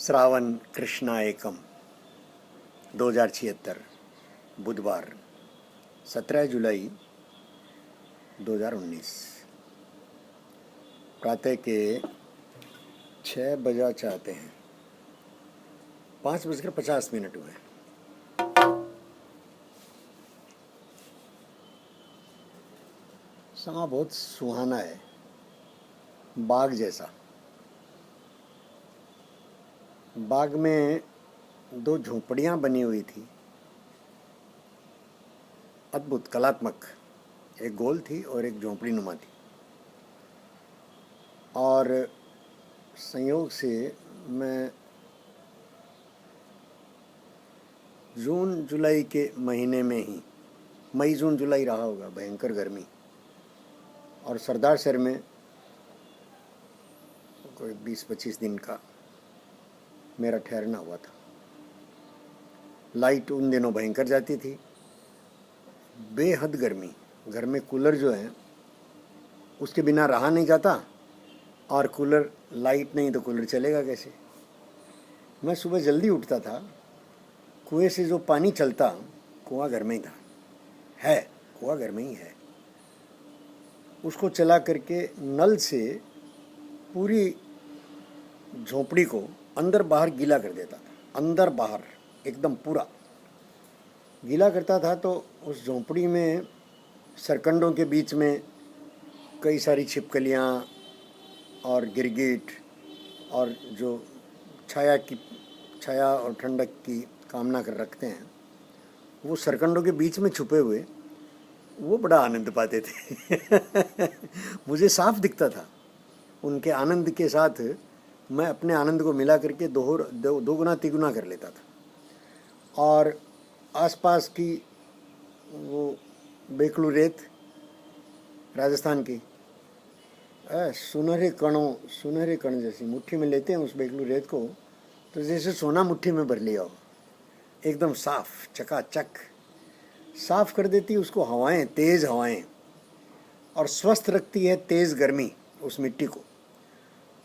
श्रावण कृष्णा एकम 2076 बुधवार 17 जुलाई 2019 प्रातः के 6 बजा चाहते हैं। 5:50 हुए। समा बहुत सुहाना है, बाग जैसा। बाग में 2 झोंपड़ियां बनी हुई थी, अद्भुत कलात्मक। एक गोल थी और एक झोंपड़ी नुमा थी। और संयोग से मैं जून जुलाई के महीने में ही, मई जून जुलाई रहा होगा, भयंकर गर्मी, और सरदार शहर में कोई 20-25 दिन का मेरा ठहरना हुआ था। लाइट उन दिनों भयंकर जाती थी, बेहद गर्मी। घर में कूलर जो है उसके बिना रहा नहीं जाता, और कूलर, लाइट नहीं तो कूलर चलेगा कैसे। मैं सुबह जल्दी उठता था, कुएं से जो पानी चलता, कुआं घर में ही था, कुआं घर में ही है, उसको चला करके नल से पूरी झोपड़ी को अंदर बाहर गीला कर देता था। अंदर बाहर एकदम पूरा गीला करता था। तो उस झोंपड़ी में सरकंडों के बीच में कई सारी छिपकलियाँ और गिरगिट, और जो छाया और ठंडक की कामना कर रखते हैं, वो सरकंडों के बीच में छुपे हुए वो बड़ा आनंद पाते थे। मुझे साफ दिखता था। उनके आनंद के साथ मैं अपने आनंद को मिला करके दो गुना तिगुना कर लेता था। और आसपास की वो बेकलू रेत, राजस्थान की, सुनहरे कण जैसी, मुट्ठी में लेते हैं उस बेकलू रेत को, तो जैसे सोना मुट्ठी में भर लिया हो। एकदम साफ, चकाचक साफ कर देती उसको हवाएं, तेज़ हवाएं, और स्वस्थ रखती है तेज़ गर्मी उस मिट्टी को।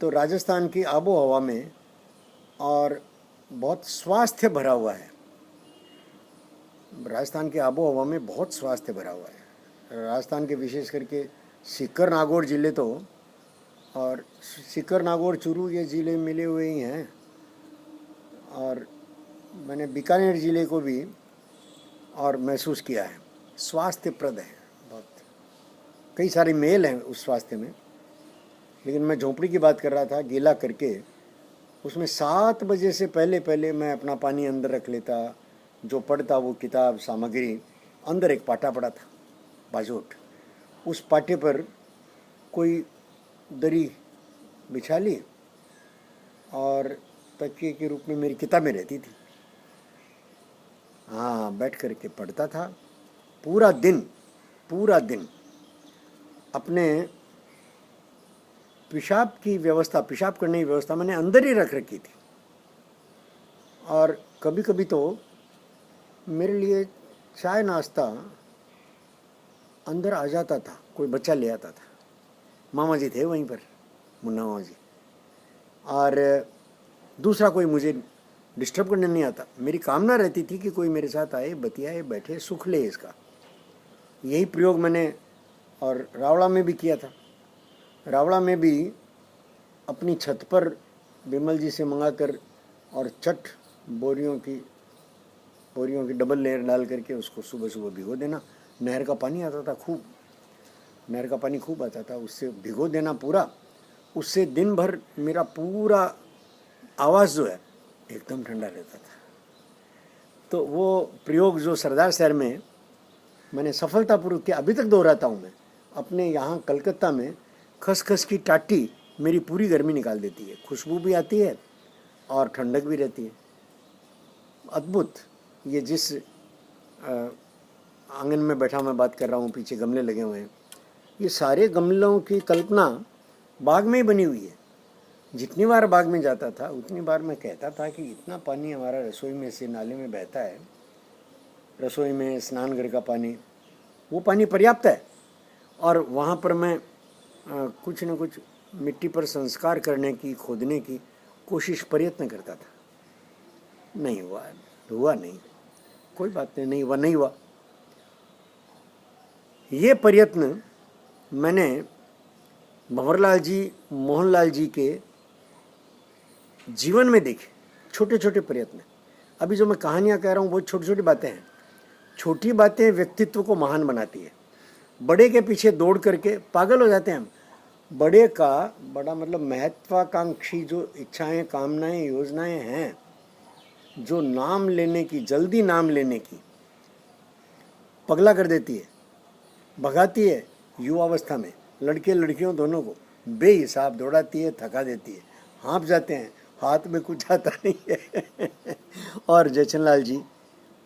तो राजस्थान की आबो हवा में और बहुत स्वास्थ्य भरा हुआ है। राजस्थान की आबो हवा में बहुत स्वास्थ्य भरा हुआ है। राजस्थान के विशेष करके सीकर नागौर ज़िले तो, और सीकर नागौर चूरू ये ज़िले मिले हुए ही हैं। और मैंने बीकानेर ज़िले को भी और महसूस किया है। स्वास्थ्यप्रद है बहुत, कई सारे मेल हैं उस स्वास्थ्य में। लेकिन मैं झोंपड़ी की बात कर रहा था, गीला करके उसमें 7 बजे से पहले मैं अपना पानी अंदर रख लेता। जो पढ़ता वो किताब सामग्री, अंदर एक पाटा पड़ा था, बाजोट, उस पाटे पर कोई दरी बिछा ली और तकिए के रूप में मेरी किताबें रहती थी। हाँ, बैठ करके पढ़ता था पूरा दिन। अपने पेशाब करने की व्यवस्था मैंने अंदर ही रख रखी थी। और कभी कभी तो मेरे लिए चाय नाश्ता अंदर आ जाता था, कोई बच्चा ले आता था। मामा जी थे वहीं पर, मुन्ना मामा जी, और दूसरा कोई मुझे डिस्टर्ब करने नहीं आता। मेरी कामना रहती थी कि कोई मेरे साथ आए, बतियाए, बैठे, सुख ले इसका। यही प्रयोग मैंने और रावड़ा में भी किया था। रावड़ा में भी अपनी छत पर विमल जी से मंगाकर और चट बोरियों की डबल लेयर डाल करके उसको सुबह भिगो देना। नहर का पानी आता था खूब, नहर का पानी खूब आता था, उससे भिगो देना पूरा। उससे दिन भर मेरा पूरा आवाज़ जो है एकदम ठंडा रहता था। तो वो प्रयोग जो सरदार शहर में मैंने सफलतापूर्वक किया, अभी तक दोहराता हूँ मैं। अपने यहाँ कलकत्ता में खसखस की टाटी मेरी पूरी गर्मी निकाल देती है। खुशबू भी आती है और ठंडक भी रहती है। अद्भुत। ये जिस आंगन में बैठा मैं बात कर रहा हूँ, पीछे गमले लगे हुए हैं, ये सारे गमलों की कल्पना बाग में ही बनी हुई है। जितनी बार बाग में जाता था उतनी बार मैं कहता था कि इतना पानी हमारा रसोई में से नाले में बहता है, रसोई में स्नान घर का पानी, वो पानी पर्याप्त है। और वहाँ पर मैं कुछ न कुछ मिट्टी पर संस्कार करने की, खोदने की कोशिश प्रयत्न करता था, नहीं हुआ, हुआ नहीं, कोई बात नहीं, नहीं हुआ, नहीं हुआ। ये प्रयत्न मैंने भंवरलाल जी, मोहनलाल जी के जीवन में देखे, छोटे छोटे प्रयत्न। अभी जो मैं कहानियाँ कह रहा हूँ वो छोटी छोटी बातें हैं। छोटी बातें व्यक्तित्व को महान बनाती है। बड़े के पीछे दौड़ करके पागल हो जाते हैं हम। बड़े का बड़ा मतलब महत्वाकांक्षी जो इच्छाएं, कामनाएं, योजनाएं हैं, जो नाम लेने की, जल्दी नाम लेने की पगला कर देती है, भगाती है युवावस्था में। लड़के लड़कियों दोनों को बेहिसाब दौड़ाती है, थका देती है, हाँफ जाते हैं, हाथ में कुछ आता नहीं है। और जयचंद जी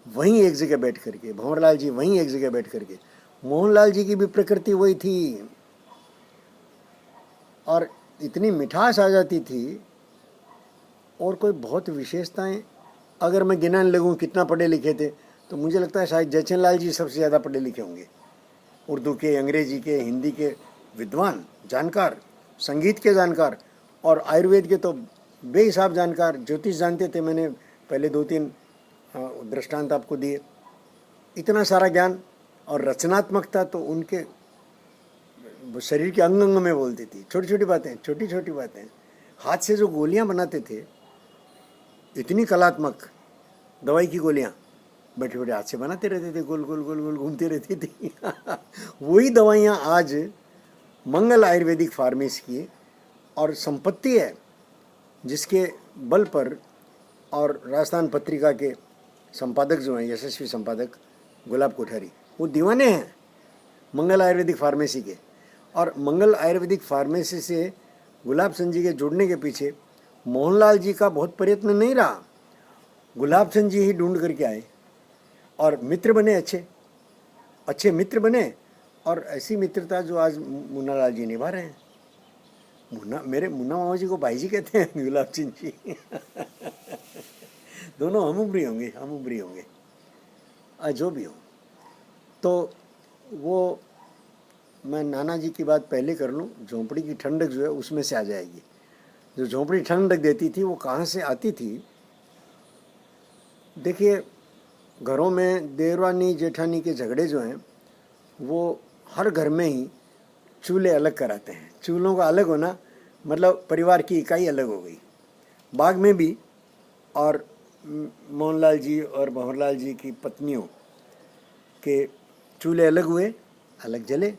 वहीं एक जगह बैठ करके, भंवरलाल जी वहीं एक जगह बैठ करके, मोहनलाल जी की भी प्रकृति वही थी और इतनी मिठास आ जाती थी। और कोई बहुत विशेषताएं अगर मैं गिनाने लगूं कितना पढ़े लिखे थे तो मुझे लगता है शायद जयचंद जी सबसे ज़्यादा पढ़े लिखे होंगे। उर्दू के, अंग्रेजी के, हिंदी के विद्वान, जानकार, संगीत के जानकार और आयुर्वेद के तो बेहिसाब जानकार। ज्योतिष जानते थे, मैंने पहले 2-3 दृष्टांत आपको दिए। इतना सारा ज्ञान और रचनात्मकता तो उनके शरीर के अंग अंग में बोलती थी। छोटी छोटी बातें, छोटी छोटी बातें। हाथ से जो गोलियां बनाते थे, इतनी कलात्मक दवाई की गोलियां बैठे बैठे हाथ से बनाते रहते थे, गोल गोल गोल गोल घूमती रहती थी। वही दवाइयाँ आज मंगल आयुर्वेदिक फार्मेसी की और संपत्ति है, जिसके बल पर और राजस्थान पत्रिका के संपादक जो हैं, यशस्वी संपादक गुलाब कोठारी, वो दीवाने हैं मंगल आयुर्वेदिक फार्मेसी के। और मंगल आयुर्वेदिक फार्मेसी से गुलाब चंद जी के जुड़ने के पीछे मोहनलाल जी का बहुत प्रयत्न नहीं रहा। गुलाब चंद जी ही ढूंढ करके आए और मित्र बने, अच्छे अच्छे मित्र बने। और ऐसी मित्रता जो आज मुन्नालाल जी निभा रहे हैं। मेरे मुन्ना मामा जी को भाई जी कहते हैं, गुलाब चंद जी। दोनों हम उम्री होंगे, हम उम्री होंगे, जो भी हो। तो वो मैं नाना जी की बात पहले कर लूँ। झोंपड़ी की ठंडक जो है उसमें से आ जाएगी। जो झोंपड़ी ठंडक देती थी वो कहाँ से आती थी? देखिए, घरों में देवरानी जेठानी के झगड़े जो हैं वो हर घर में ही चूल्हे अलग कराते हैं। चूल्हों का अलग होना मतलब परिवार की इकाई अलग हो गई। बाग में भी और मोहनलाल जी और भंवरलाल जी की पत्नियों के चूल्हे अलग हुए, अलग जले।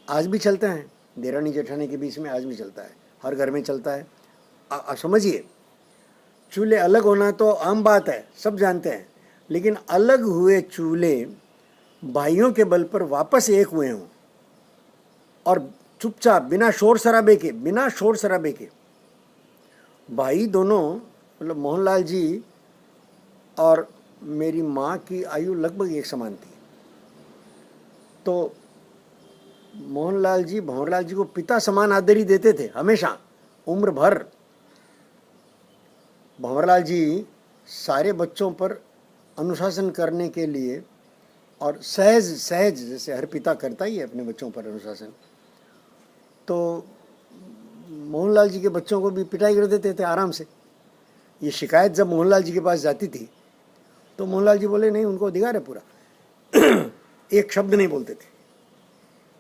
आज भी चलते हैं, देवरानी जेठानी के बीच में आज भी चलता है, हर घर में चलता है। समझिए, चूल्हे अलग होना तो आम बात है, सब जानते हैं। लेकिन अलग हुए चूल्हे भाइयों के बल पर वापस एक हुए हों और चुपचाप बिना शोर शराबे के भाई दोनों, मतलब मोहनलाल जी और मेरी माँ की आयु लगभग एक समान थी। तो मोहनलाल जी भंवरलाल जी को पिता समान आदर ही देते थे हमेशा, उम्र भर। भंवरलाल जी सारे बच्चों पर अनुशासन करने के लिए और सहज सहज, जैसे हर पिता करता ही है अपने बच्चों पर अनुशासन, तो मोहनलाल जी के बच्चों को भी पिटाई कर देते थे आराम से। ये शिकायत जब मोहनलाल जी के पास जाती थी तो मोहनलाल जी बोले नहीं, उनको अधिकार है पूरा। एक शब्द नहीं बोलते थे,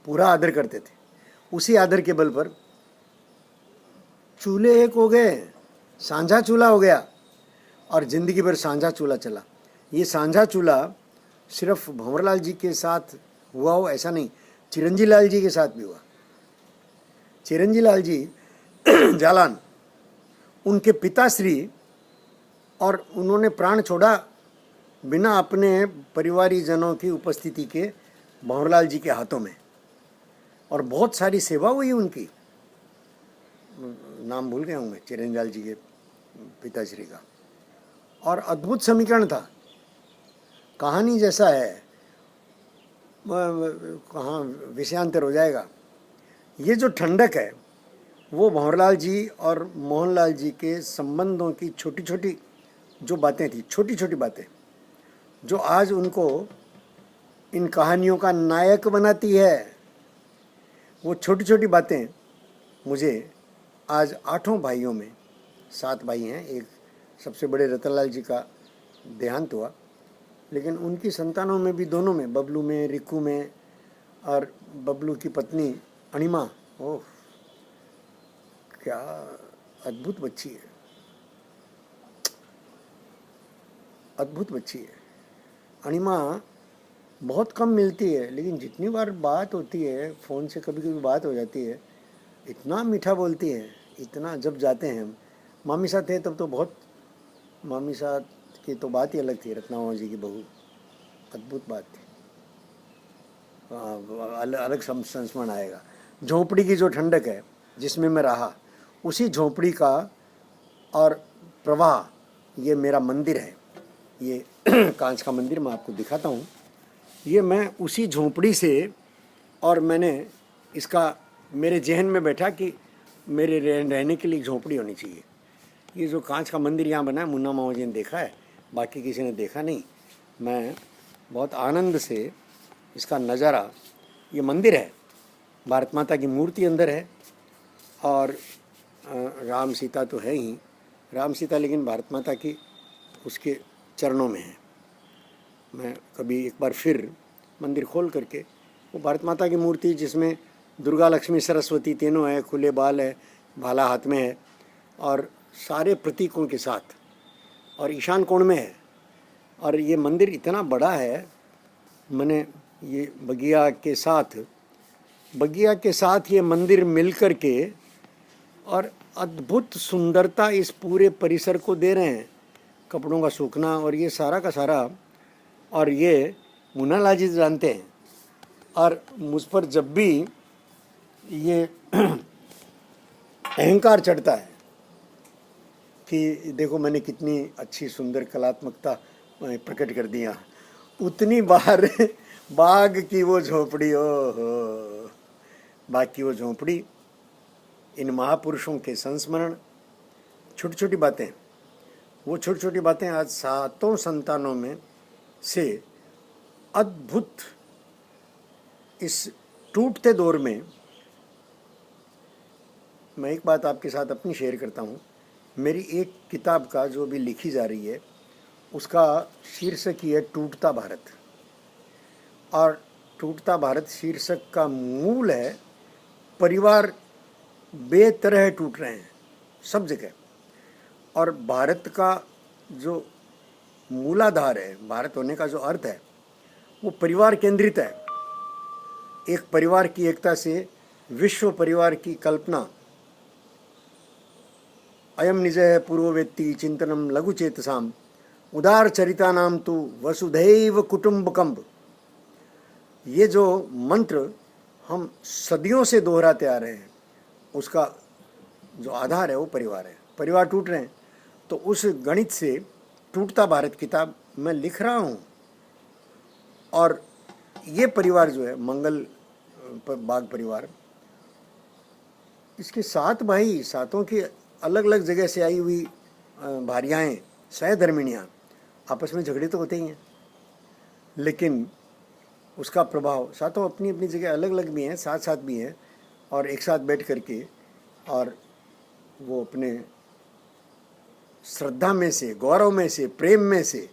पूरा आदर करते थे। उसी आदर के बल पर चूल्हे एक हो गए, सांझा चूल्हा हो गया और जिंदगी भर सांझा चूल्हा चला। ये सांझा चूल्हा सिर्फ भंवरलाल जी के साथ हुआ हो ऐसा नहीं, चिरंजी लाल जी के साथ भी हुआ। चिरंजी लाल जी जालान, उनके पिताश्री, और उन्होंने प्राण छोड़ा बिना अपने परिवारीजनों की उपस्थिति के भंवरलाल जी के हाथों में। और बहुत सारी सेवा हुई उनकी, नाम भूल गया हूँ मैं चिरंजीलाल जी के पिताश्री का। और अद्भुत समीकरण था, कहानी जैसा है, कहाँ विषयांतर हो जाएगा। ये जो ठंडक है वो भंवरलाल जी और मोहनलाल जी के संबंधों की छोटी छोटी जो बातें थी, छोटी छोटी बातें जो आज उनको इन कहानियों का नायक बनाती है। वो छोटी छोटी बातें मुझे आज 8 भाइयों में 7 भाई हैं। एक सबसे बड़े रतनलाल जी का देहांत हुआ, लेकिन उनकी संतानों में भी, दोनों में, बबलू में, रिक्कू में, और बबलू की पत्नी अणिमा, ओह क्या अद्भुत बच्ची है, अद्भुत बच्ची है। अणिमा बहुत कम मिलती है, लेकिन जितनी बार बात होती है, फ़ोन से कभी कभी बात हो जाती है, इतना मीठा बोलती है, इतना। जब जाते हैं हम, मामी साथ थे तब तो बहुत, मामी साथ की तो बात ही अलग थी, रत्नामा जी की बहू, अद्भुत बात थी। अलग संस्मरण आएगा। झोंपड़ी की जो ठंडक है जिसमें मैं रहा, उसी झोंपड़ी का और प्रवाह, ये मेरा मंदिर है, ये कांच का मंदिर मैं आपको दिखाता हूँ। ये मैं उसी झोंपड़ी से, और मैंने इसका मेरे जहन में बैठा कि मेरे रहने के लिए झोंपड़ी होनी चाहिए। ये जो कांच का मंदिर यहाँ बना है, मुन्ना मामा जी ने देखा है, बाकी किसी ने देखा नहीं। मैं बहुत आनंद से इसका नज़ारा, ये मंदिर है, भारत माता की मूर्ति अंदर है, और राम सीता तो है ही, राम सीता, लेकिन भारत माता की उसके चरणों में है। मैं कभी एक बार फिर मंदिर खोल करके, वो भारत माता की मूर्ति जिसमें दुर्गा, लक्ष्मी, सरस्वती तीनों है, खुले बाल है, भाला हाथ में है, और सारे प्रतीकों के साथ, और ईशान कोण में है। और ये मंदिर इतना बड़ा है, मैंने ये बगिया के साथ ये मंदिर मिल कर के, और अद्भुत सुंदरता इस पूरे परिसर को दे रहे हैं, कपड़ों का सूखना और ये सारा का सारा। और ये मुन्ना लाल जी जानते हैं, और मुझ पर जब भी ये अहंकार चढ़ता है कि देखो मैंने कितनी अच्छी सुंदर कलात्मकता प्रकट कर दिया, उतनी बार बाग की वो झोपड़ी, हो बाग की वो झोपड़ी, इन महापुरुषों के संस्मरण, छोटी छोटी बातें, वो छोटी छोटी बातें आज 7 संतानों में से अद्भुत, इस टूटते दौर में। मैं एक बात आपके साथ अपनी शेयर करता हूँ। मेरी एक किताब का जो भी लिखी जा रही है, उसका शीर्षक ही है टूटता भारत। और टूटता भारत शीर्षक का मूल है, परिवार बेतरह टूट रहे हैं सब जगह, और भारत का जो मूलाधार है, भारत होने का जो अर्थ है, वो परिवार केंद्रित है। एक परिवार की एकता से विश्व परिवार की कल्पना। अयम निजः पूर्ववेत्ति चिंतनम लघु चेतसाम उदार चरिता नाम तु वसुधैव कुटुंबकम। ये जो मंत्र हम सदियों से दोहराते आ रहे हैं, उसका जो आधार है वो परिवार है। परिवार टूट रहे हैं, तो उस गणित से टूटता भारत किताब मैं लिख रहा हूँ। और ये परिवार जो है, मंगल बाग परिवार, इसके 7 भाई, 7 की अलग अलग जगह से आई हुई भारियाएँ, सहधर्मिणियाँ, आपस में झगड़े तो होते ही हैं, लेकिन उसका प्रभाव, 7 अपनी अपनी जगह अलग अलग भी हैं, साथ साथ भी हैं, और एक साथ बैठ करके, और वो अपने श्रद्धा में से, गौरव में से, प्रेम में से,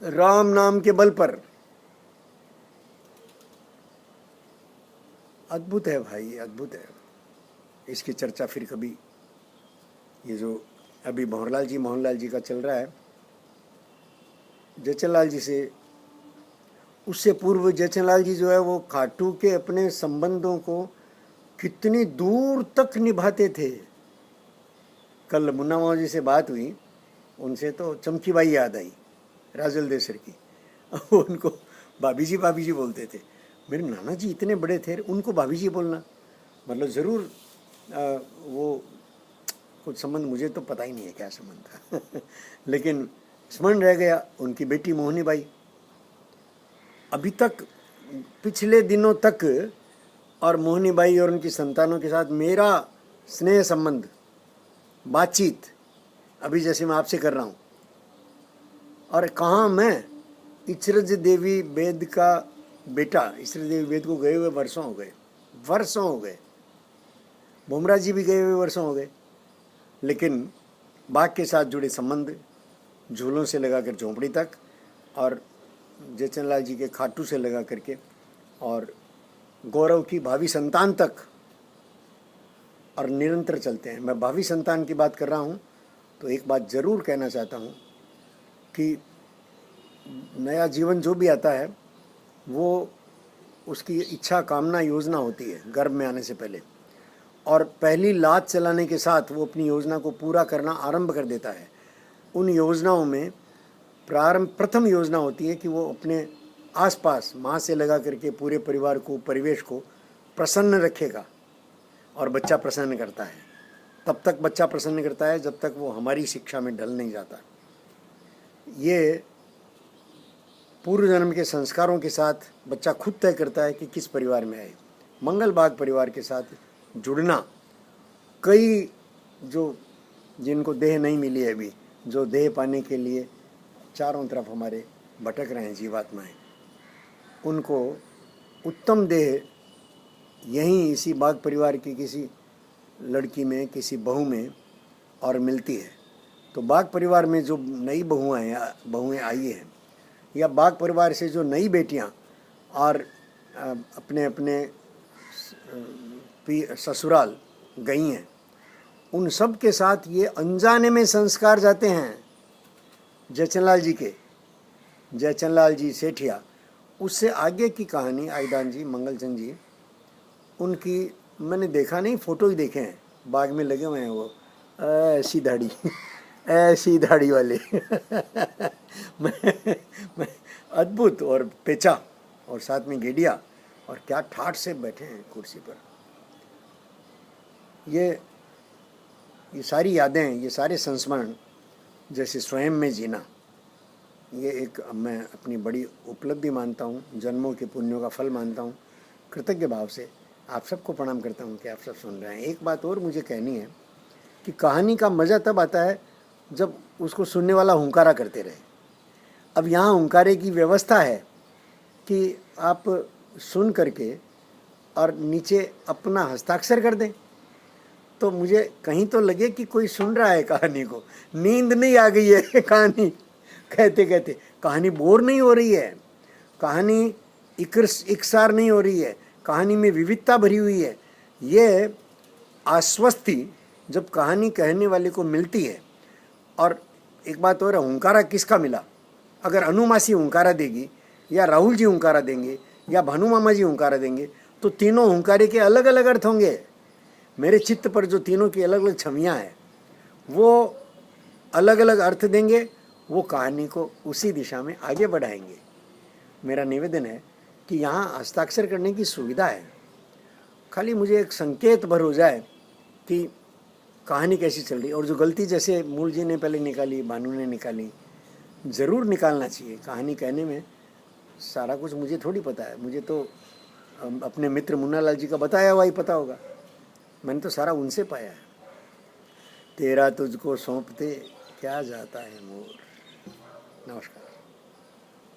राम नाम के बल पर, अद्भुत है भाई, अद्भुत है। इसकी चर्चा फिर कभी, ये जो अभी मोहनलाल जी का चल रहा है, जयचंद जी से, उससे पूर्व जयचंद जी जो है वो खाटू के अपने संबंधों को कितनी दूर तक निभाते थे। कल मुन्ना मामा जी से बात हुई, उनसे तो चमकी बाई याद आई, राजल देसर की। उनको भाभी जी बोलते थे। मेरे नाना जी इतने बड़े थे, उनको भाभी जी बोलना, मतलब ज़रूर वो कुछ संबंध, मुझे तो पता ही नहीं है क्या संबंध था। लेकिन स्मरण रह गया। उनकी बेटी मोहनी बाई, अभी तक, पिछले दिनों तक, और मोहनी बाई और उनकी संतानों के साथ मेरा स्नेह संबंध, बातचीत, अभी जैसे मैं आपसे कर रहा हूँ। और कहाँ मैं, इचरज देवी वेद का बेटा, इचरज देवी वेद को गए हुए वर्षों हो गए, भूमरा जी भी गए हुए वर्षों हो गए। लेकिन बाग के साथ जुड़े संबंध, झूलों से लगा कर झोंपड़ी तक, और जयचंद जी के खाटू से लगा करके और गौरव की भावी संतान तक और निरंतर चलते हैं। मैं भावी संतान की बात कर रहा हूँ तो एक बात ज़रूर कहना चाहता हूँ कि नया जीवन जो भी आता है वो उसकी इच्छा, कामना, योजना होती है गर्भ में आने से पहले, और पहली लात चलाने के साथ वो अपनी योजना को पूरा करना आरंभ कर देता है। उन योजनाओं में प्रथम योजना होती है कि वो अपने आसपास माँ से लगा करके पूरे परिवार को, परिवेश को प्रसन्न रखेगा, और बच्चा प्रसन्न करता है। तब तक बच्चा प्रसन्न करता है जब तक वो हमारी शिक्षा में ढल नहीं जाता। ये पूर्व जन्म के संस्कारों के साथ बच्चा खुद तय करता है कि किस परिवार में आए। मंगल बाग परिवार के साथ जुड़ना, कई जिनको देह नहीं मिली है अभी, जो देह पाने के लिए चारों तरफ हमारे भटक रहे हैं जीवात्माएं, उनको उत्तम देह यहीं इसी बाग परिवार की किसी लड़की में, किसी बहू में और मिलती है। तो बाग परिवार में जो नई बहुएं आई हैं, या बाग परिवार से जो नई बेटियां और अपने अपने ससुराल गई हैं, उन सब के साथ ये अनजाने में संस्कार जाते हैं। जयचंद जी सेठिया, उससे आगे की कहानी आईदान जी, मंगलचंद जी, उनकी मैंने देखा नहीं, फ़ोटो ही देखे हैं, बाग में लगे हुए हैं वो, ऐसी दाढ़ी ऐसी दाढ़ी वाले मैं अद्भुत, और पेचा, और साथ में गेडिया, और क्या ठाठ से बैठे हैं कुर्सी पर। ये सारी यादें, ये सारे संस्मरण जैसे स्वयं में जीना, ये एक मैं अपनी बड़ी उपलब्धि मानता हूँ, जन्मों के पुण्यों का फल मानता हूँ। कृतज्ञ भाव से आप सबको प्रणाम करता हूँ कि आप सब सुन रहे हैं। एक बात और मुझे कहनी है कि कहानी का मज़ा तब आता है जब उसको सुनने वाला हुंकारा करते रहे। अब यहाँ हुंकारे की व्यवस्था है कि आप सुन करके और नीचे अपना हस्ताक्षर कर दें, तो मुझे कहीं तो लगे कि कोई सुन रहा है कहानी को। नींद नहीं आ गई है कहानी कहते कहते, कहानी बोर नहीं हो रही है, कहानी इकसार नहीं हो रही है, कहानी में विविधता भरी हुई है। ये आश्वस्ति जब कहानी कहने वाले को मिलती है। और एक बात और है, हुंकारा किसका मिला? अगर अनुमासी हुंकारा देगी, या राहुल जी हुंकारा देंगे, या भानु मामा जी हुंकारा देंगे, तो तीनों हुंकारे के अलग अलग अर्थ होंगे। मेरे चित्त पर जो तीनों की अलग अलग छवियाँ हैं, वो अलग अलग अर्थ देंगे, वो कहानी को उसी दिशा में आगे बढ़ाएंगे। मेरा निवेदन है कि यहाँ हस्ताक्षर करने की सुविधा है, खाली मुझे एक संकेत भर हो जाए कि कहानी कैसी चल रही। और जो गलती जैसे मूल जी ने पहले निकाली, भानु ने निकाली, ज़रूर निकालना चाहिए। कहानी कहने में सारा कुछ मुझे थोड़ी पता है, मुझे तो अपने मित्र मुन्ना लाल जी का बताया हुआ ही पता होगा, मैंने तो सारा उनसे पाया है। तेरा तुझको सौंपते क्या जाता है मोर। नमस्कार।